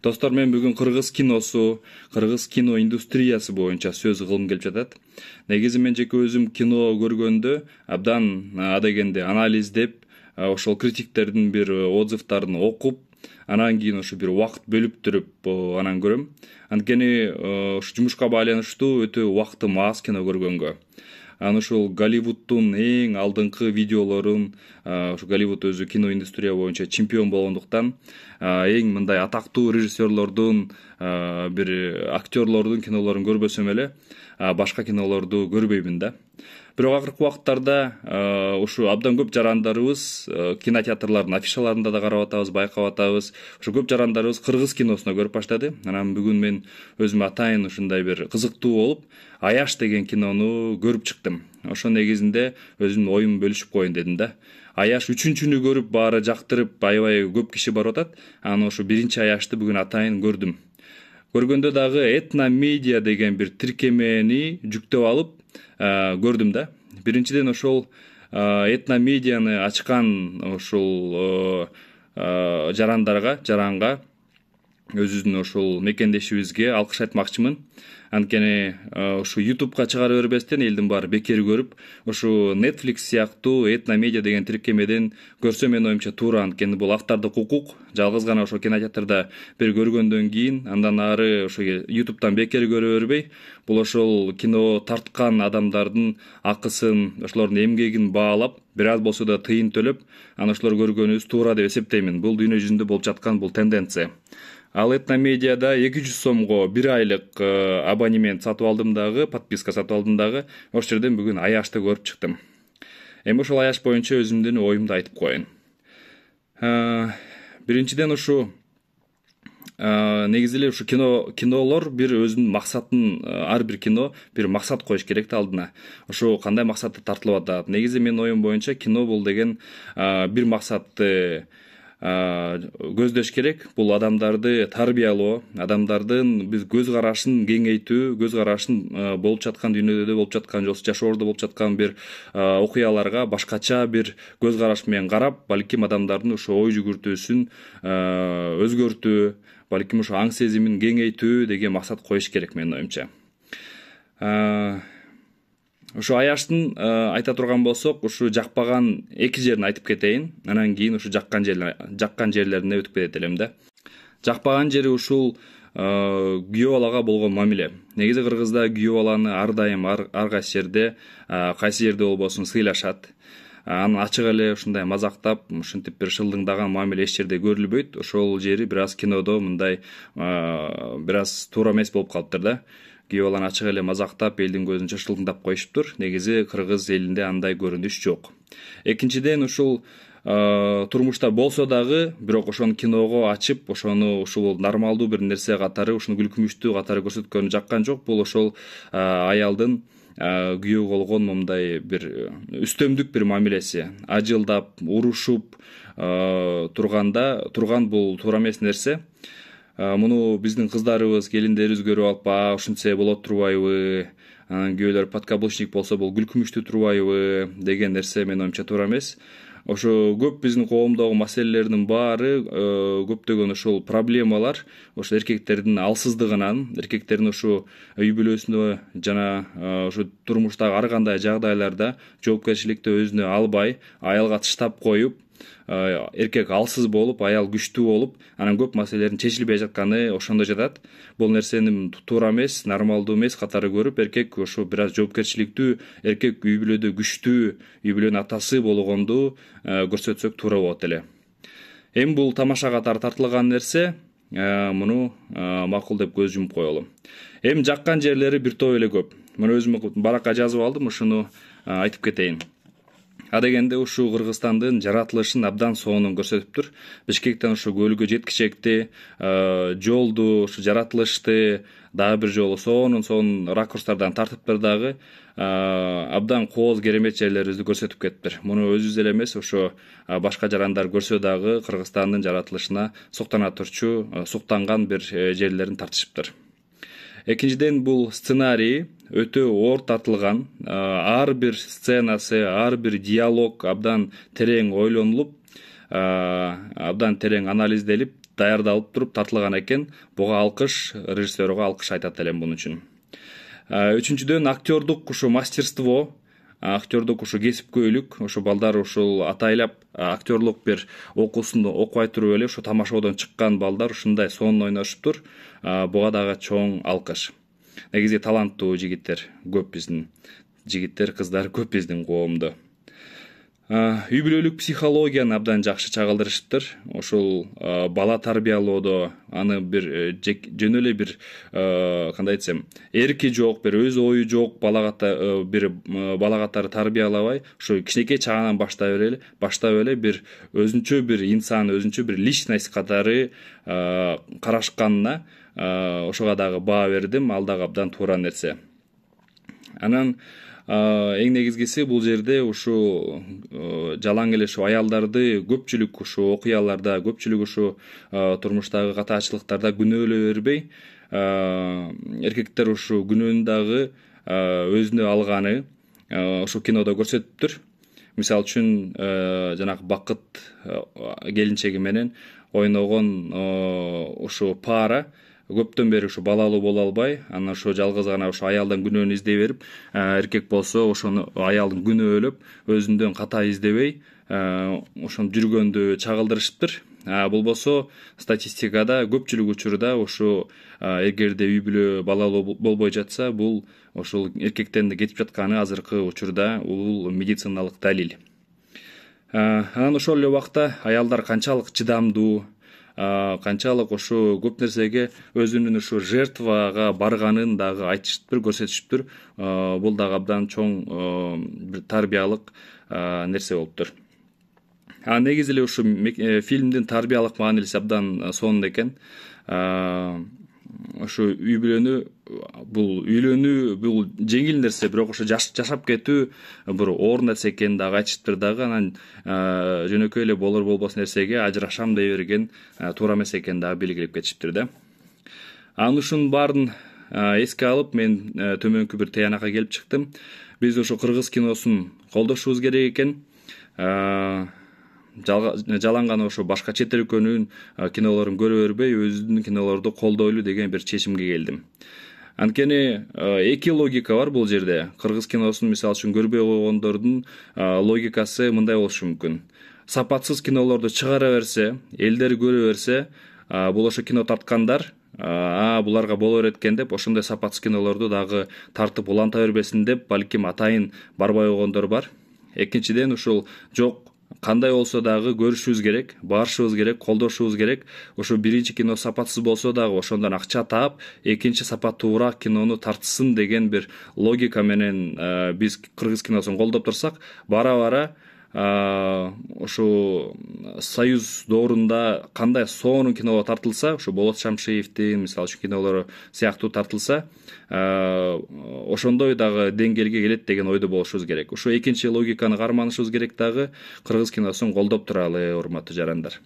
Достор, мен бүгүн кыргыз киносу, кыргыз кино индустриясы боюнча сөз кылгым келип жатат. Негизи мен жеке өзүм кино көргөндө абдан адегенде анализдеп, ошол критиктердин бир отзывдарын окуп, анан кийин ошо бир убакыт бөлүп туруп анан көрөм. Анткени ушу жумушка байланыштуу өтө убактым аз кино көргөнгө. Аны ушул Голливуддун эң алдыңкы видеолорун, ушу Голливуд өзү кино индустрия боюнча чемпион болгондуктан, эң мындай атактуу режиссерлордун, бир актерлордун кинолорун көрбөсөм эле, башка кинолорду көрбөймүн да. Бирок акыркы убакыттарда ушу абдан көп жарандарыбыз кинотеатрлардын афишаларында да карап атабыз, байкап атабыз. Ушу көп жарандарыбыз кыргыз киносуна көрүп баштады. Анан бүгүн мен өзүм атайын ушундай бир кызыктуу болуп, Аяш деген кинону көрүп чыктым. Ошо негизинде өзүмдүн оюмду бөлүшүп коеюн дедим да. Аяш 3-чүнү көрүп, баары жактырып, аябай көп киши барып атат. Анан ошо 1-чи Аяшты бүгүн атайын көрдүм. Көргөндө дагы этномедиа деген бир тиркемени жүктөп алып көрдүм да. Биринчиден ошол этномедианы ачкан ошол жаранга өзүбүздүн ошол мекендешибизге алкыш айтмакчымын. Анткени ушу YouTube'га чыгара бербестен элдин баары бекер көрүп, ушу Netflix сыяктуу этномедиа деген тиркемеден көрсө менин оюмча туура, анткени бул автордук укук. Жалгыз гана ошо кинотеатрда бир көргөндөн кийин андан ары ошо YouTube'дан бекер көрө бербей, бул ошол кино тарткан адамдардын акысын, ошолордун эмгегин баалап, бир аз болсо да тыйын төлөп, анан ошолор көргөнүбүз туура деп эсептеймин. Бул дүйнө жүзүндө болуп жаткан бул тенденция. Ал этномедиада 200 сомго 1 айлык абонемент сатып алдым дагы, подписка сатып алдым дагы. Ошол жерден бүгүн Аяшты көрүп чыктым. Эми ошол Аяш боюнча өзүмдүн оюмду айтып коеюн. Биринчиден ушу негизи эле ушу кинолор бир өзүнүн максатын, ар бир кино бир максат коюш керек да алдына. Ошо кандай максатты тартылып атат? Негизи менин оюм боюнча кино бул деген бир максатты көздөш керек. Бул адамдарды тарбиялоо, адамдардын биз көз карашын кеңейтүү, көз карашын болуп жаткан дүйнөдө болуп жаткан, жашоодо болуп жаткан бир окуяларга башкача бир көз караш менен карап, балким адамдардын ошо ой жүгүртүүсүн өзгөртүү, балким ошо аң сезимин кеңейтүү деген максат коюш керек менин оюмча. Ушу Аяштын айта турган болсок, ушу жакпаган эки жерин айтып кетейин. Анан кийин ушу жаккан жерлерине өтүп кетет элем да. Жакпаган жери ушул күйөө балага болгон мамиле. Негизи кыргызда күйөө баланы ар дайым ар кайсы жерде, кайсы жерде болбосун сыйлашат. Аны ачык эле ушундай мазактап, ушинтип бир шылдыңдаган мамиле эч жерде көрүлбөйт. Ошол жери бир аз кинодо мындай бир аз туура эмес болуп калыптыр да. Күйөө баланы ачык эле мазактап, элдин көзүнчө шылдыңдап коюшуптур. Негизи кыргыз элинде андай көрүнүш жок. Экинчиден ушул турмушта болсо дагы, бирок ошону киного ачып, ошону ушул нормалдуу бир нерсе катары, ушуну күлкүмүштүү катары көрсөткөнү жаккан жок. Бул ошол аялдын күйөө болгон мындай бир үстөмдүк бир мамилеси. Ажылдап, урушуп турган бул туура эмес нерсе. Муну биздин кыздарыбыз, келиндерибиз көрүп алып, ушинтсе болот турбайбы? Күйөөлөр подкаблучник болсо бул күлкүмүштүү турбайбы деген нерсе менин оюмча туура эмес. Ошо көп биздин коомдогу маселелердин баары, көптөгөн ошол проблемалар ошо эркектердин алсыздыгынан, эркектердин ошо үй бүлөсүндө жана ошо турмуштагы ар кандай жагдайларда жоопкерчиликти өзүнө албай, аялга тыштап коюп, эркек алсыз болуп, аял күчтүү болуп, анан көп маселелердин чечилбей жатканы ошондо жатат. Бул нерсени туура эмес, нормалдуу эмес катары көрүп, эркек ошо бир аз жоопкерчиликтүү, эркек үй бүлөдө күчтүү, үй бүлөнүн атасы болгонду көрсөтсөк туура болот эле. Эми бул тамаша катары тартылган нерсе, муну макул деп көз жумуп коелу. Эми жаккан жерлери бир топ эле көп. Муну өзүм баракка жазып алдым, ушуну айтып кетейин. Адегенде ушу Кыргызстандын жаратылышын абдан сонун көрсөтүптүр. Бишкектен ушу көлгө жеткичекти, жолду, ушу жаратылышты дагы бир жолу сонун ракурстардан тартыптыр дагы. Абдан кооз керемет жерлерибизди көрсөтүп кетиптир. Муну өзүбүз эле эмес, ошо башка жарандар көрсө дагы Кыргызстандын жаратылышына суктана турчу, суктанган бир жерлерин тартышыптыр. Экинчиден бул сценарий өтө оор тартылган, ар бир сценасы, ар бир диалог абдан терең ойлонулуп, абдан терең анализделип, даярдалып туруп тартылган экен. Буга алкыш, режиссерго алкыш айтат элем бунун үчүн. Үчүнчүдөн актёрдук ушу мастерство, актёрдук ушу кесипкөйлүк, ошо балдар ушул атайлап актёрлук бир окуусун окубай туруп эле ушу тамашоодон чыккан балдар ушундай сонун ойношуптур. Буга дагы чоң алкыш. Негизи таланттуу жигиттер көп биздин, жигиттер, кыздар көп биздин коомдо. Үй бүлөлүк психологияны абдан жакшы чагылдырышыптыр. Ошол бала тарбиялоодо аны бир жөн эле бир кандай айтсам, эрки жок, бир өз ою жок бир бала катары тарбиялабай, ушу кичинекей чагынан баштап эле бир өзүнчө бир инсан, өзүнчө бир личность катары карашканына ошого дагы баа бердим. Ал дагы абдан туура нерсе. Анан эң негизгиси бул жерде ушу жалаң эле ушу аялдарды көпчүлүк ушу окуяларда, көпчүлүк ушу турмуштагы катаачылыктарда күнөөлөй бербей, эркектер ушу күнөөнү дагы өзүнө алганы ушу кинодо көрсөтүптүр. Мисалы үчүн жанагы Бакыт келинчеги менен ойногон ушу пара көптөн бери ушу балалуу боло албай, анан ошо жалгыз гана ошо аялдан күнөөнү издей берип, эркек болсо ошону аялдын күнөөлөп, өзүндөн ката издебей, ошону жүргөндү чагылдырышыптыр. Болбосо статистикада көпчүлүк учурда ушу эгерде үй бүлө балалуу болбой жатса, бул ошол эркектен да кетип жатканы азыркы учурда бул медициналык далил. Анан ошол эле убакта аялдар канчалык чыдамдуу, канчалык ушу көп нерсеге өзүнүн ушу жертвага барганын дагы айтышыптыр, көрсөтүшүптүр. Бул дагы абдан чоң бир тарбиялык нерсе болуптур. Негизи эле ушу фильмдин тарбиялык маанилиси абдан сонун экен. Ушу үйлөнүү бул жеңил нерсе, бирок ошо жашап кетүү бир оор нерсе экенин дагы айтышыптыр дагы. Анан жөнөкөй эле болор болбос нерсеге ажырашам дей берген туура эмес экенин дагы белгилеп кетишиптир да. Анын ушунун баарын эске алып, мен төмөнкү бир тыянакка келип чыктым. Биз ушу кыргыз киносун колдошубуз керек экен. Жалаң гана ошо башка чет өлкөнүн кинолорун көрө бербей, өзүнүн кинолорду колдойлу деген бир чечимге келдим. Анткени эки логика бар бул жерде. Кыргыз киносун мисалы үчүн көрбөй койгондордун логикасы мындай болушу мүмкүн. Сапатсыз кинолорду чыгара берсе, элдер көрө берсе, бул ошо кино тарткандар буларга боло берет экен деп, ошондой сапатсыз кинолорду дагы тартып уланта бербесин деп, балким атайын барбай койгондор бар. Экинчиден, ушул жок, кандай болсо дагы көрүшүбүз керек, барышыбыз керек, колдошубуз керек. Ошо биринчи кино сапатсыз болсо дагы ошондон акча таап, экинчи сапаттуураак кинону тартсын деген бир логика менен биз кыргыз киносун колдоп турсак, бара-бара ушу Союз доорунда кандай сонун кинолор тартылса, ушу Болот Шамшиевдин мисалы үчүн кинолору сыяктуу тартылса, ошондой дагы деңгээлге келет деген ойдо болушубуз керек. Ушу экинчи логиканы карманышыбыз керек дагы, кыргыз киносун колдоп туралы, урматтуу жарандар.